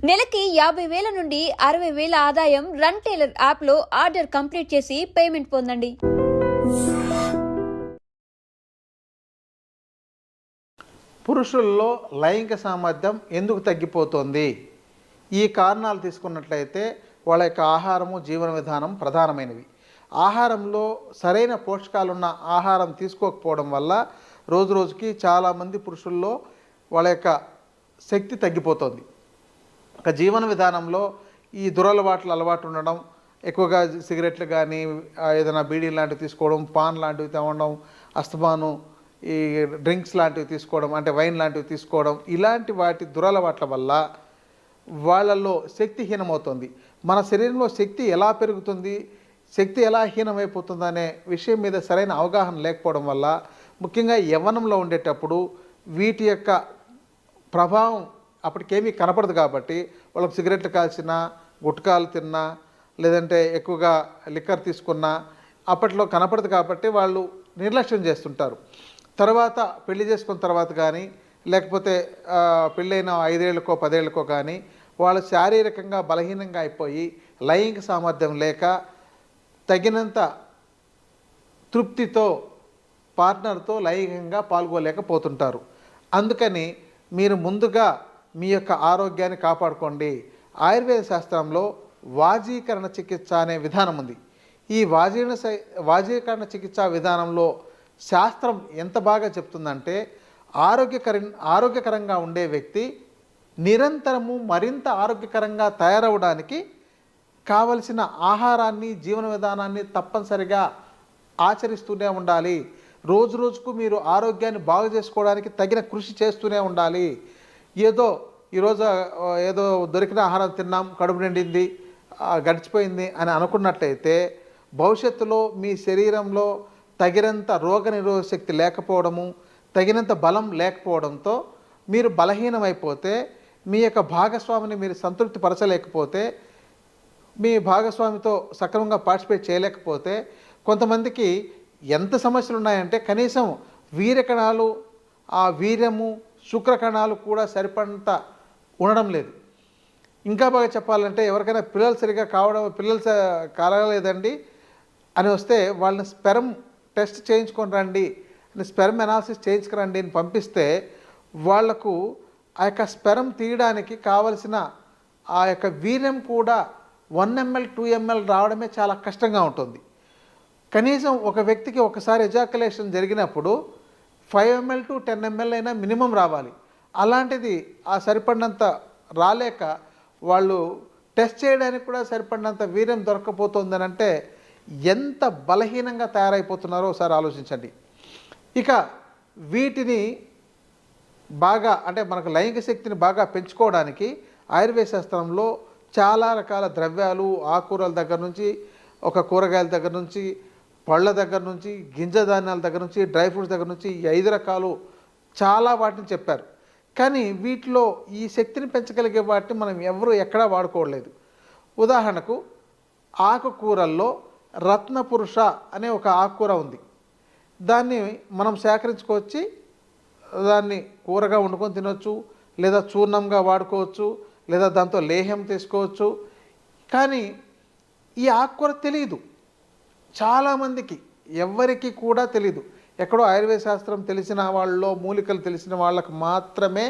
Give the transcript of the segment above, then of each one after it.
నెలకి 50,000 నుండి 60,000 ఆదాయం రన్ టైలర్ యాప్లో ఆర్డర్ కంప్లీట్ చేసి పేమెంట్ పొందండి. పురుషుల్లో లైంగిక సామర్థ్యం ఎందుకు తగ్గిపోతుంది? ఈ కారణాలు తీసుకున్నట్లయితే వాళ్ళ యొక్క ఆహారము, జీవన విధానం ప్రధానమైనవి. ఆహారంలో సరైన పోషకాలున్న ఆహారం తీసుకోకపోవడం వల్ల రోజు రోజుకి చాలామంది పురుషుల్లో వాళ్ళ యొక్క శక్తి తగ్గిపోతుంది. ఒక జీవన విధానంలో ఈ అలవాటు ఉండడం, ఎక్కువగా సిగరెట్లు కానీ ఏదైనా బీడీ లాంటివి తీసుకోవడం, పాన్ లాంటివి తేవడం, అస్తమాను ఈ డ్రింక్స్ లాంటివి తీసుకోవడం, అంటే వైన్ లాంటివి తీసుకోవడం, ఇలాంటి వాటి దురలవాట్ల వల్ల వాళ్ళల్లో శక్తిహీనమవుతుంది. మన శరీరంలో శక్తి ఎలా పెరుగుతుంది, శక్తి ఎలా హీనమైపోతుంది అనే విషయం మీద సరైన అవగాహన లేకపోవడం వల్ల, ముఖ్యంగా యవ్వనంలో ఉండేటప్పుడు వీటి యొక్క ప్రభావం అప్పటికేమీ కనపడదు. కాబట్టి వాళ్ళకి సిగరెట్లు కాల్చినా, గుట్కాలు తిన్నా, లేదంటే ఎక్కువగా లిక్కర్ తీసుకున్నా అప్పట్లో కనపడదు. కాబట్టి వాళ్ళు నిర్లక్ష్యం చేస్తుంటారు. తర్వాత పెళ్లి చేసుకున్న తర్వాత కానీ, లేకపోతే పెళ్ళైన 5 ఏళ్ళకో 10 ఏళ్ళకో కానీ వాళ్ళు శారీరకంగా బలహీనంగా అయిపోయి లైంగిక సామర్థ్యం లేక తగినంత తృప్తితో పార్ట్నర్తో లైంగికంగా పాల్గొలేకపోతుంటారు. అందుకని మీరు ముందుగా మీ యొక్క ఆరోగ్యాన్ని కాపాడుకోండి. ఆయుర్వేద శాస్త్రంలో వాజీకరణ చికిత్స అనే విధానం ఉంది. ఈ వాజీకరణ చికిత్సా విధానంలో శాస్త్రం ఎంత బాగా చెప్తుందంటే, ఆరోగ్యకరంగా ఉండే వ్యక్తి నిరంతరము మరింత ఆరోగ్యకరంగా తయారవడానికి కావలసిన ఆహారాన్ని, జీవన విధానాన్ని తప్పనిసరిగా ఆచరిస్తూనే ఉండాలి. రోజు రోజుకు మీరు ఆరోగ్యాన్ని బాగు చేసుకోవడానికి తగిన కృషి చేస్తూనే ఉండాలి. ఈరోజు ఏదో దొరికిన ఆహారం తిన్నాం, కడుపు నిండింది, గడిచిపోయింది అని అనుకున్నట్లయితే భవిష్యత్తులో మీ శరీరంలో తగినంత రోగనిరోధక శక్తి లేకపోవడము, తగినంత బలం లేకపోవడంతో మీరు బలహీనమైపోతే, మీ యొక్క భాగస్వామిని మీరు సంతృప్తి పరచలేకపోతే, మీ భాగస్వామితో సక్రమంగా పార్టిసిపేట్ చేయలేకపోతే, కొంతమందికి ఎంత సమస్యలు ఉన్నాయంటే కనీసం వీర్యకణాలు, ఆ వీర్యము, శుక్రకణాలు కూడా సరిపడంత ఉండడం లేదు. ఇంకా బాగా చెప్పాలంటే ఎవరికైనా పిల్లలు కలగలేదండి అని వస్తే వాళ్ళని స్పెర్మ్ టెస్ట్ చేయించుకొని రండి అని, స్పెర్మ్ అనాలిసిస్ చేయించుకురండి అని పంపిస్తే వాళ్లకు ఆ యొక్క స్పెర్మ్ తీయడానికి కావలసిన ఆ యొక్క వీర్యం కూడా 1 ml 2 ml రావడమే చాలా కష్టంగా ఉంటుంది. కనీసం ఒక వ్యక్తికి ఒకసారి ఎజాకులేషన్ జరిగినప్పుడు 5 ml to 10 ml అయినా మినిమం రావాలి. అలాంటిది ఆ సరిపడినంత రాలేక వాళ్ళు టెస్ట్ చేయడానికి కూడా సరిపడినంత వీర్యం దొరకపోతుందని అంటే ఎంత బలహీనంగా తయారైపోతున్నారో ఒకసారి ఆలోచించండి. ఇక వీటిని బాగా, అంటే మనకు లైంగిక శక్తిని బాగా పెంచుకోవడానికి ఆయుర్వేద శాస్త్రంలో చాలా రకాల ద్రవ్యాలు, ఆకుకూరల దగ్గర నుంచి, ఒక కూరగాయల దగ్గర నుంచి, పళ్ళ దగ్గర నుంచి, గింజ ధాన్యాల దగ్గర నుంచి, డ్రై ఫ్రూట్స్ దగ్గర నుంచి 5 రకాలు చాలా వాటిని చెప్పారు. కానీ వీటిలో ఈ శక్తిని పెంచగలిగే వాటిని మనం ఎవరు ఎక్కడా వాడుకోవట్లేదు. ఉదాహరణకు ఆకుకూరల్లో రత్నపురుష అనే ఒక ఆకుకూర ఉంది. దాన్ని మనం సేకరించుకొచ్చి దాన్ని కూరగా వండుకొని తినొచ్చు, లేదా చూర్ణంగా వాడుకోవచ్చు, లేదా దాంతో లేహ్యం తీసుకోవచ్చు. కానీ ఈ ఆకుకూర తెలియదు చాలామందికి, ఎవ్వరికి కూడా తెలియదు. ఎక్కడో ఆయుర్వేద శాస్త్రం తెలిసిన వాళ్ళలో, మూలికలు తెలిసిన వాళ్ళకు మాత్రమే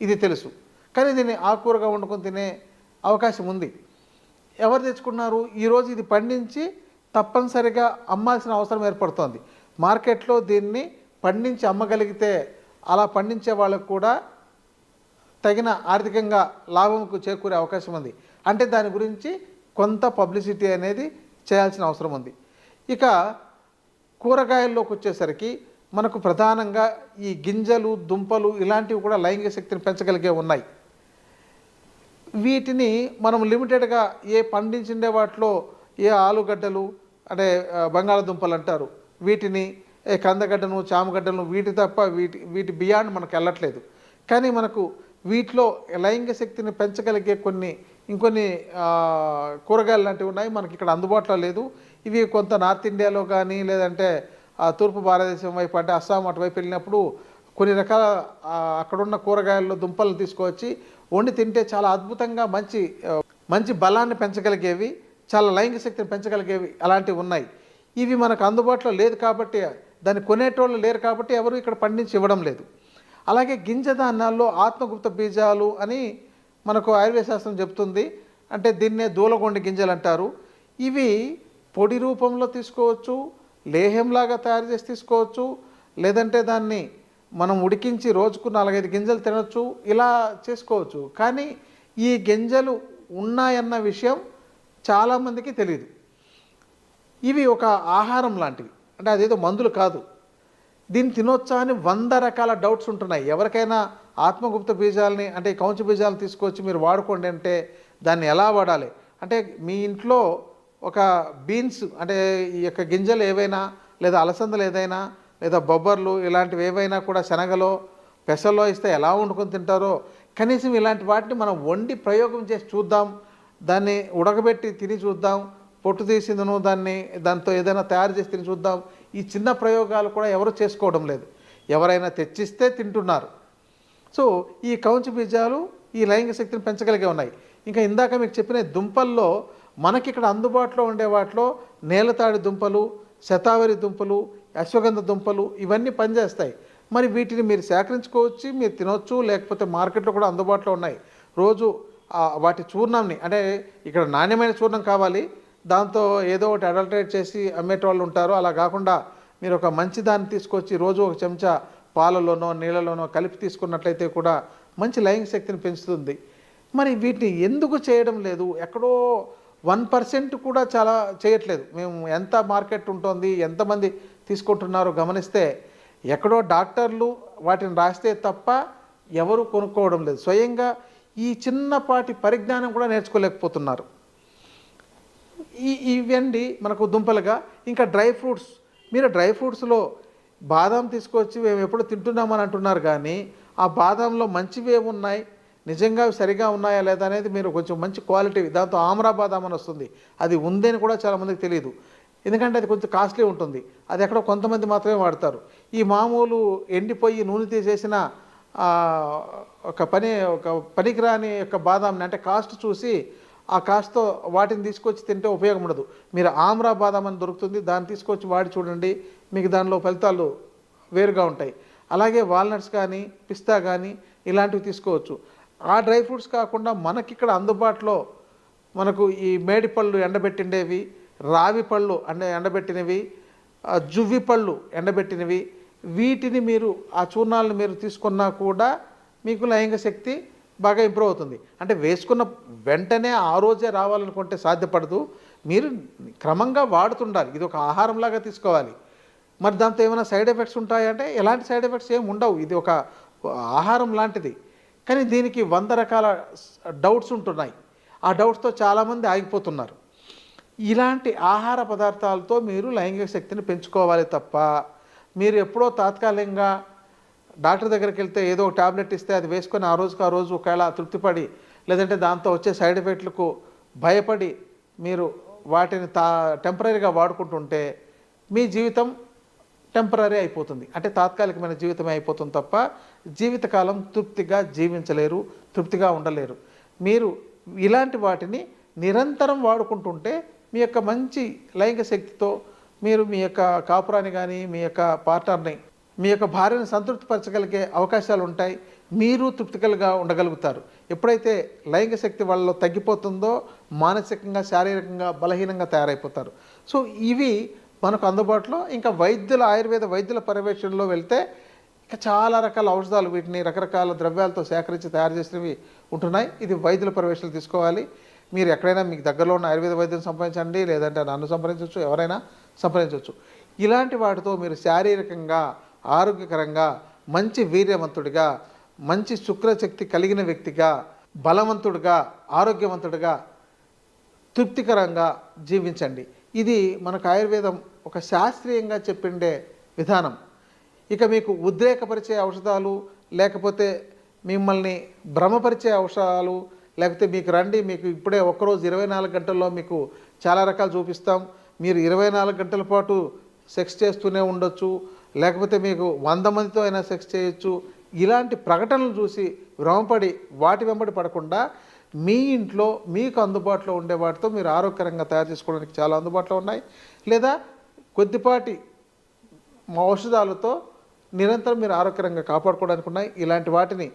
ఇది తెలుసు. కానీ దీన్ని ఆకుకూరగా వండుకొని తినే అవకాశం ఉంది. ఎవరు తెచ్చుకున్నారు? ఈరోజు ఇది పండించి తప్పనిసరిగా అమ్మాల్సిన అవసరం ఏర్పడుతోంది. మార్కెట్లో దీన్ని పండించి అమ్మగలిగితే అలా పండించే వాళ్ళకు కూడా తగిన ఆర్థికంగా లాభంకు చేకూరే అవకాశం ఉంది. అంటే దాని గురించి కొంత పబ్లిసిటీ అనేది చేయాల్సిన అవసరం ఉంది. ఇక కూరగాయల్లోకి వచ్చేసరికి మనకు ప్రధానంగా ఈ గింజలు, దుంపలు ఇలాంటివి కూడా లైంగిక శక్తిని పెంచగలిగే ఉన్నాయి. వీటిని మనం లిమిటెడ్గా పండించిండే వాటిలో ఆలుగడ్డలు, అంటే బంగాళదుంపలు అంటారు, వీటిని కందగడ్డను, చామగడ్డలను, వీటి తప్ప వీటి బియాండ్ మనకు వెళ్ళట్లేదు. కానీ మనకు వీటిలో లైంగిక శక్తిని పెంచగలిగే ఇంకొన్ని కూరగాయలు లాంటివి ఉన్నాయి, మనకి ఇక్కడ అందుబాటులో లేదు. ఇవి కొంత నార్త్ ఇండియాలో కానీ, లేదంటే తూర్పు భారతదేశం వైపు, అంటే అస్సాం అటువైపు వెళ్ళినప్పుడు కొన్ని రకాల అక్కడున్న కూరగాయల్లో దుంపలను తీసుకొచ్చి వండి తింటే చాలా అద్భుతంగా మంచి బలాన్ని పెంచగలిగేవి, చాలా లైంగిక శక్తిని పెంచగలిగేవి అలాంటివి ఉన్నాయి. ఇవి మనకు అందుబాటులో లేదు కాబట్టి, దాన్ని కొనేటోళ్ళు లేరు కాబట్టి ఎవరు ఇక్కడ పండించి ఇవ్వడం లేదు. అలాగే గింజ ధాన్యాల్లో ఆత్మగుప్త బీజాలు అని మనకు ఆయుర్వేద శాస్త్రం చెప్తుంది. అంటే దీన్నే దూలగొండి గింజలు అంటారు. ఇవి పొడి రూపంలో తీసుకోవచ్చు, లేహంలాగా తయారు చేసి తీసుకోవచ్చు, లేదంటే దాన్ని మనం ఉడికించి రోజుకు 4-5 గింజలు తినొచ్చు, ఇలా చేసుకోవచ్చు. కానీ ఈ గింజలు ఉన్నాయన్న విషయం చాలామందికి తెలియదు. ఇవి ఒక ఆహారం లాంటివి, అంటే అదేదో మందులు కాదు. దీన్ని తినొచ్చా అని 100 రకాల డౌట్స్ ఉంటున్నాయి. ఎవరికైనా ఆత్మగుప్త బీజాలని అంటే కౌంచ బీజాలు తీసుకొచ్చి మీరు వాడుకోండి అంటే దాన్ని ఎలా వాడాలి అంటే, మీ ఇంట్లో ఒక బీన్స్ అంటే ఈ యొక్క గింజలు ఏవైనా, లేదా అలసందలు ఏదైనా, లేదా బొబ్బర్లు ఇలాంటివి ఏవైనా కూడా శనగలో పెసల్లో ఇస్తే ఎలా వండుకొని తింటారో, కనీసం ఇలాంటి వాటిని మనం వండి ప్రయోగం చేసి చూద్దాం. దాన్ని ఉడకబెట్టి తిని చూద్దాం, పొట్టు తీసిందను దాంతో ఏదైనా తయారు చేసి తిని చూద్దాం. ఈ చిన్న ప్రయోగాలు కూడా ఎవరు చేసుకోవడం లేదు, ఎవరైనా తెచ్చిస్తే తింటున్నారు. సో ఈ కౌంచ బీజాలు ఈ లైంగిక శక్తిని పెంచగలిగే ఉన్నాయి. ఇంకా ఇందాక మీకు చెప్పిన దుంపల్లో మనకి ఇక్కడ అందుబాటులో ఉండే వాటిలో నేలతాడి దుంపలు, శతావరి దుంపలు, అశ్వగంధ దుంపలు ఇవన్నీ పనిచేస్తాయి. మరి వీటిని మీరు సేకరించుకోవచ్చు, మీరు తినొచ్చు, లేకపోతే మార్కెట్లో కూడా అందుబాటులో ఉన్నాయి. రోజు వాటి చూర్ణంని అంటే ఇక్కడ నాణ్యమైన చూర్ణం కావాలి, దాంతో ఏదో ఒకటి అడల్టరేట్ చేసి అమ్మేటోళ్ళు ఉంటారు. అలా కాకుండా మీరు ఒక మంచి దాన్ని తీసుకొచ్చి రోజు ఒక చెంచా పాలలోనో నీళ్ళలోనో కలిపి తీసుకున్నట్లయితే కూడా మంచి లైంగిక శక్తిని పెంచుతుంది. మరి వీటిని ఎందుకు చేయడం లేదు? ఎక్కడో 1% కూడా చాలా చేయట్లేదు. మేము ఎంత మార్కెట్ ఉంటుంది, ఎంతమంది తీసుకుంటున్నారో గమనిస్తే ఎక్కడో డాక్టర్లు వాటిని రాస్తే తప్ప ఎవరు కొనుక్కోవడం లేదు. స్వయంగా ఈ చిన్నపాటి పరిజ్ఞానం కూడా నేర్చుకోలేకపోతున్నారు. ఇవండి మనకు దుంపలుగా. ఇంకా డ్రై ఫ్రూట్స్, మీరు డ్రై ఫ్రూట్స్లో బాదాం తీసుకొచ్చి మేము ఎప్పుడు తింటున్నామని అంటున్నారు, కానీ ఆ బాదాంలో మంచివి ఏమున్నాయి, నిజంగా సరిగా ఉన్నాయా లేదా అనేది మీరు కొంచెం మంచి క్వాలిటీ, దాంతో ఆమ్రా బాదాం అని వస్తుంది, అది ఉందని కూడా చాలామందికి తెలియదు. ఎందుకంటే అది కొంచెం కాస్ట్లీ ఉంటుంది, అది ఎక్కడో కొంతమంది మాత్రమే వాడతారు. ఈ మామూలు ఎండిపోయి నూనె తీసేసిన ఒక పనికిరాని యొక్క బాదాంని అంటే కాస్ట్ చూసి ఆ కాస్ట్తో వాటిని తీసుకొచ్చి తింటే ఉపయోగం ఉండదు. మీరు ఆమ్రా బాదాం అని దొరుకుతుంది, దాన్ని తీసుకొచ్చి వాడి చూడండి, మీకు దానిలో ఫలితాలు వేరుగా ఉంటాయి. అలాగే వాల్నట్స్ కానీ, పిస్తా కానీ ఇలాంటివి తీసుకోవచ్చు. ఆ డ్రై ఫ్రూట్స్ కాకుండా మనకిక్కడ అందుబాటులో మనకు ఈ మేడి పళ్ళు ఎండబెట్టిండేవి, రావి పళ్ళు ఎండబెట్టినవి, జువ్వి పళ్ళు ఎండబెట్టినవి, వీటిని మీరు ఆ చూర్ణాలను మీరు తీసుకున్నా కూడా మీకు లైంగిక శక్తి బాగా ఇంప్రూవ్ అవుతుంది. అంటే వేసుకున్న వెంటనే ఆ రోజే రావాలనుకుంటే సాధ్యపడదు. మీరు క్రమంగా వాడుతుండాలి, ఇది ఒక ఆహారంలాగా తీసుకోవాలి. మరి దాంతో ఏమైనా సైడ్ ఎఫెక్ట్స్ ఉంటాయంటే ఎలాంటి సైడ్ ఎఫెక్ట్స్ ఏమి ఉండవు, ఇది ఒక ఆహారం లాంటిది. కానీ దీనికి 100 రకాల డౌట్స్ ఉంటున్నాయి. ఆ డౌట్స్తో చాలామంది ఆగిపోతున్నారు. ఇలాంటి ఆహార పదార్థాలతో మీరు లైంగిక శక్తిని పెంచుకోవాలి తప్ప, మీరు ఎప్పుడో తాత్కాలికంగా డాక్టర్ దగ్గరికి వెళ్తే ఏదో ఒక టాబ్లెట్ ఇస్తే అది వేసుకొని ఆ రోజు ఒకవేళ తృప్తిపడి, లేదంటే దాంతో వచ్చే సైడ్ ఎఫెక్ట్లకు భయపడి మీరు వాటిని టెంపరీగా వాడుకుంటుంటే మీ జీవితం టెంపరీ అయిపోతుంది, అంటే తాత్కాలికమైన జీవితమే అయిపోతుంది తప్ప జీవితకాలం తృప్తిగా జీవించలేరు, తృప్తిగా ఉండలేరు. మీరు ఇలాంటి వాటిని నిరంతరం వాడుకుంటుంటే మీ యొక్క మంచి లైంగిక శక్తితో మీరు మీ యొక్క కాపురాన్ని కానీ, మీ యొక్క పార్ట్నర్ని, మీ యొక్క భార్యను సంతృప్తిపరచగలిగే అవకాశాలు ఉంటాయి. మీరు తృప్తికలుగా ఉండగలుగుతారు. ఎప్పుడైతే లైంగిక శక్తి వాళ్ళలో తగ్గిపోతుందో మానసికంగా, శారీరకంగా బలహీనంగా తయారైపోతారు. సో ఇవి మనకు అందుబాటులో. ఇంకా ఆయుర్వేద వైద్యుల పర్యవేక్షణలో వెళ్తే ఇంకా చాలా రకాల ఔషధాలు, వీటిని రకరకాల ద్రవ్యాలతో సేకరించి తయారు చేసినవి ఉంటున్నాయి. ఇది వైద్యుల పర్యవేక్షణలు తీసుకోవాలి. మీరు ఎక్కడైనా మీకు దగ్గరలో ఉన్న ఆయుర్వేద వైద్యులను సంప్రదించండి, లేదంటే నన్ను సంప్రదించవచ్చు, ఎవరైనా సంప్రదించవచ్చు. ఇలాంటి వాటితో మీరు శారీరకంగా, ఆరోగ్యకరంగా, మంచి వీర్యవంతుడిగా, మంచి శుక్రశక్తి కలిగిన వ్యక్తిగా, బలవంతుడిగా, ఆరోగ్యవంతుడిగా, తృప్తికరంగా జీవించండి. ఇది మనకు ఆయుర్వేదం ఒక శాస్త్రీయంగా చెప్పిండే విధానం. ఇక మీకు ఉద్రేకపరిచే ఔషధాలు, లేకపోతే మిమ్మల్ని భ్రమపరిచే ఔషధాలు, లేకపోతే మీకు ఇప్పుడే ఒక్కరోజు 24 గంటల్లో మీకు చాలా రకాలు చూపిస్తాం, మీరు 24 గంటల పాటు సెక్స్ చేస్తూనే ఉండొచ్చు, లేకపోతే మీకు 100 మందితో అయినా సెక్స్ చేయొచ్చు, ఇలాంటి ప్రకటనలు చూసి భ్రమపడి వాటి వెంబడి పడకుండా మీ ఇంట్లో మీకు అందుబాటులో ఉండే వాటితో మీరు ఆరోగ్యకరంగా తయారు చేసుకోవడానికి చాలా అందుబాటులో ఉన్నాయి. లేదా కొద్దిపాటి ఔషధాలతో నిరంతరం మీరు ఆరోగ్యకరంగా కాపాడుకోవడానికి ఉన్నాయి. ఇలాంటి వాటిని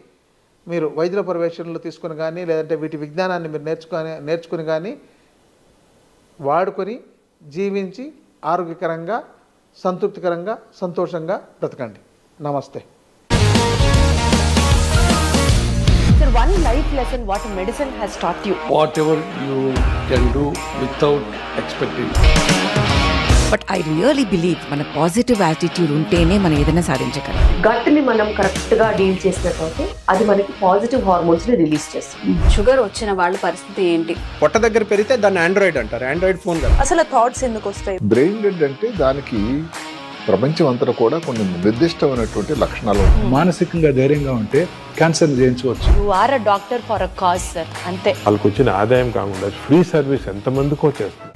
మీరు వైద్యుల పర్యవేక్షణలో తీసుకుని కానీ లేదంటే వీటి విజ్ఞానాన్ని మీరు నేర్చుకుని కానీ వాడుకొని జీవించి ఆరోగ్యకరంగా సంతృప్తికరంగా సంతోషంగా బ్రతకండి. నమస్తే. Sir, one life lesson what medicine has taught you. Whatever you can do without expecting. But I really believe మన పాజిటివ్ యాటిట్యూడ్ ఉంటేనే మనం ఏదైనా సాధించగలం. గట్ ని మనం కరెక్ట్ గా డీల్ చేసినట్లయితే అది మనకి పాజిటివ్ హార్మోన్స్ ని రిలీజ్ చేస్తుంది. షుగర్ వచ్చిన వాళ్ళ పరిస్థితి ఏంటి? పొట్ట దగ్గర పెరిగితే దాన్ని ఆండ్రాయిడ్ అంటారు, ఆండ్రాయిడ్ ఫోన్ కదా. అసలు థాట్స్ ఎందుకు వస్తాయి? బ్రెయిన్ డెడ్ అంటే దానికి ప్రపంచం అంతా కూడా కొన్ని నిర్దిష్టమైనటువంటి లక్షణాలు ఉంటాయి. మానసికంగా ధైర్యంగా ఉంటే క్యాన్సర్ జయించవచ్చు. You are a doctor for a cause sir, అంతే. వాళ్ళకి వచ్చిన ఆదాయం కాకుండా ఫ్రీ సర్వీస్ ఎంతమందికో చేస్తుంది.